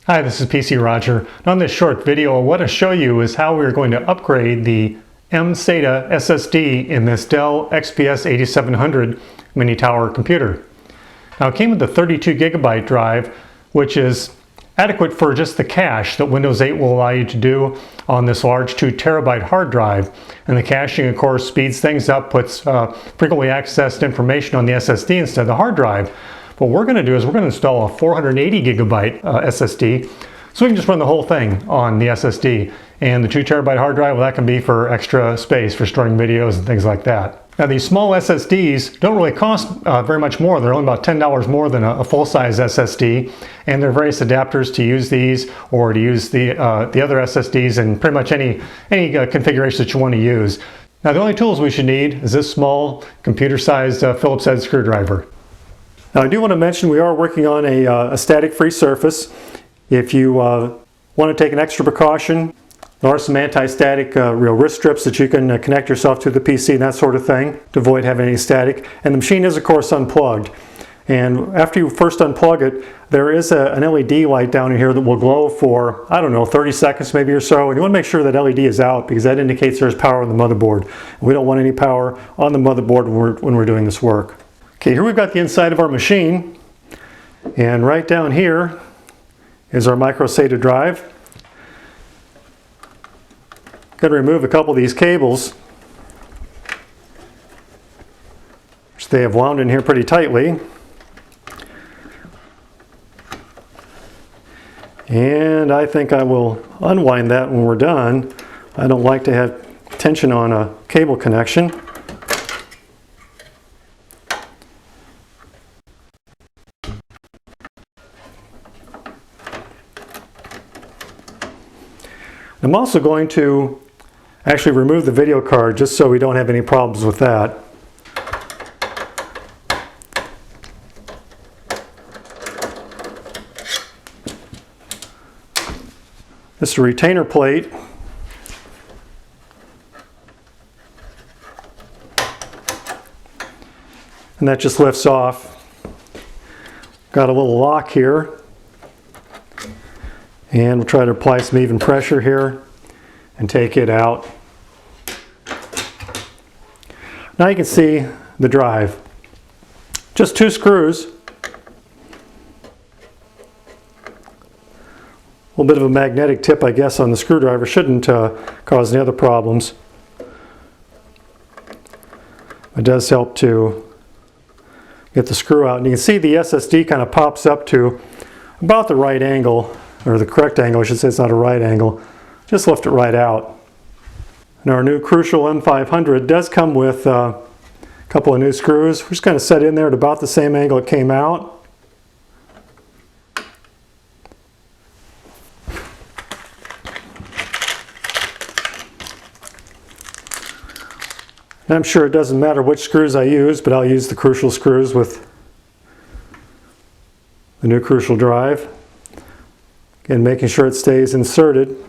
Hi, this is PC Roger. On this short video, I want to show you is how we're going to upgrade the mSATA SSD in this Dell XPS 8700 mini tower computer. Now it came with a 32 gigabyte drive, which is adequate for just the cache that Windows 8 will allow you to do on this large 2 terabyte hard drive. And the caching, of course, speeds things up, puts frequently accessed information on the SSD instead of the hard drive. What we're going to do is we're going to install a 480 gigabyte SSD, so we can just run the whole thing on the SSD. And the 2 terabyte hard drive, well, that can be for extra space for storing videos and things like that. Now these small SSDs don't really cost very much more. They're only about $10 more than a full-size SSD, and there are various adapters to use these or to use the other SSDs in pretty much any configuration that you want to use. Now the only tools we should need is this small computer-sized Phillips head screwdriver. Now I do want to mention we are working on a static-free surface. If you want to take an extra precaution, there are some anti-static real wrist strips that you can connect yourself to the PC and that sort of thing to avoid having any static. And the machine is of course unplugged. And after you first unplug it, there is an LED light down in here that will glow for, I don't know, 30 seconds maybe or so. And you want to make sure that LED is out because that indicates there's power on the motherboard. We don't want any power on the motherboard when we're doing this work. Okay, here we've got the inside of our machine, and right down here is our microSATA drive. Going to remove a couple of these cables, which they have wound in here pretty tightly. And I think I will unwind that when we're done. I don't like to have tension on a cable connection. I'm also going to actually remove the video card just so we don't have any problems with that. This is a retainer plate. And that just lifts off. Got a little lock here. And we'll try to apply some even pressure here and take it out. Now you can see the drive. Just 2 screws. A little bit of a magnetic tip, I guess, on the screwdriver shouldn't cause any other problems. It does help to get the screw out. And you can see the SSD kind of pops up to about the right angle, or the correct angle, I should say. It's not a right angle. Just lift it right out. And our new Crucial M500 does come with a couple of new screws. We're just going to set in there at about the same angle it came out. And I'm sure it doesn't matter which screws I use, but I'll use the Crucial screws with the new Crucial drive. Again, making sure it stays inserted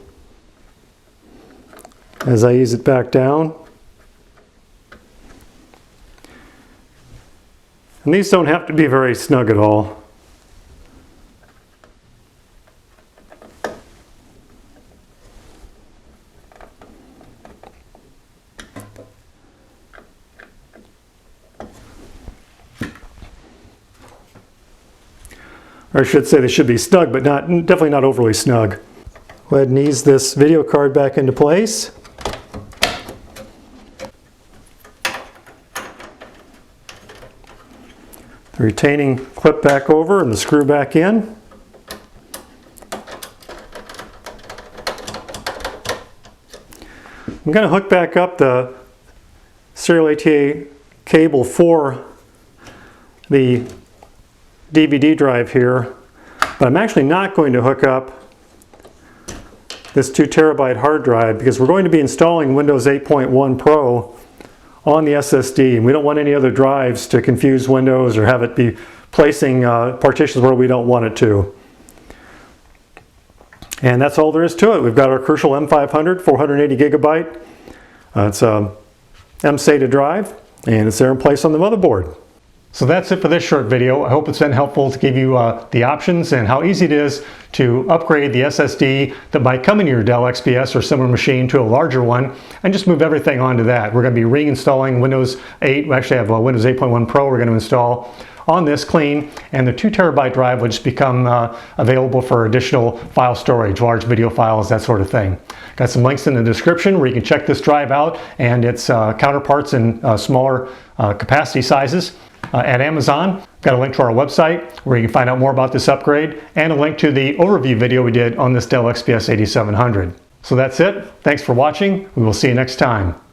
as I ease it back down. And these don't have to be very snug at all. Or I should say they should be snug, but definitely not overly snug. Go ahead and ease this video card back into place. The retaining clip back over and the screw back in. I'm going to hook back up the serial ATA cable for the DVD drive here, but I'm actually not going to hook up this 2 terabyte hard drive because we're going to be installing Windows 8.1 Pro on the SSD, and we don't want any other drives to confuse Windows or have it be placing partitions where we don't want it to. And that's all there is to it. We've got our Crucial M500 480 gigabyte. It's a mSATA drive, and it's there in place on the motherboard. So that's it for this short video. I hope it's been helpful to give you the options and how easy it is to upgrade the SSD that might come in your Dell XPS or similar machine to a larger one and just move everything onto that. We're going to be reinstalling Windows 8. We actually have Windows 8.1 Pro we're going to install on this clean, and the 2 terabyte drive will just become available for additional file storage, large video files, that sort of thing. Got some links in the description where you can check this drive out and its counterparts in smaller capacity sizes. At Amazon. Got a link to our website where you can find out more about this upgrade and a link to the overview video we did on this Dell XPS 8700. So that's it. Thanks for watching. We will see you next time.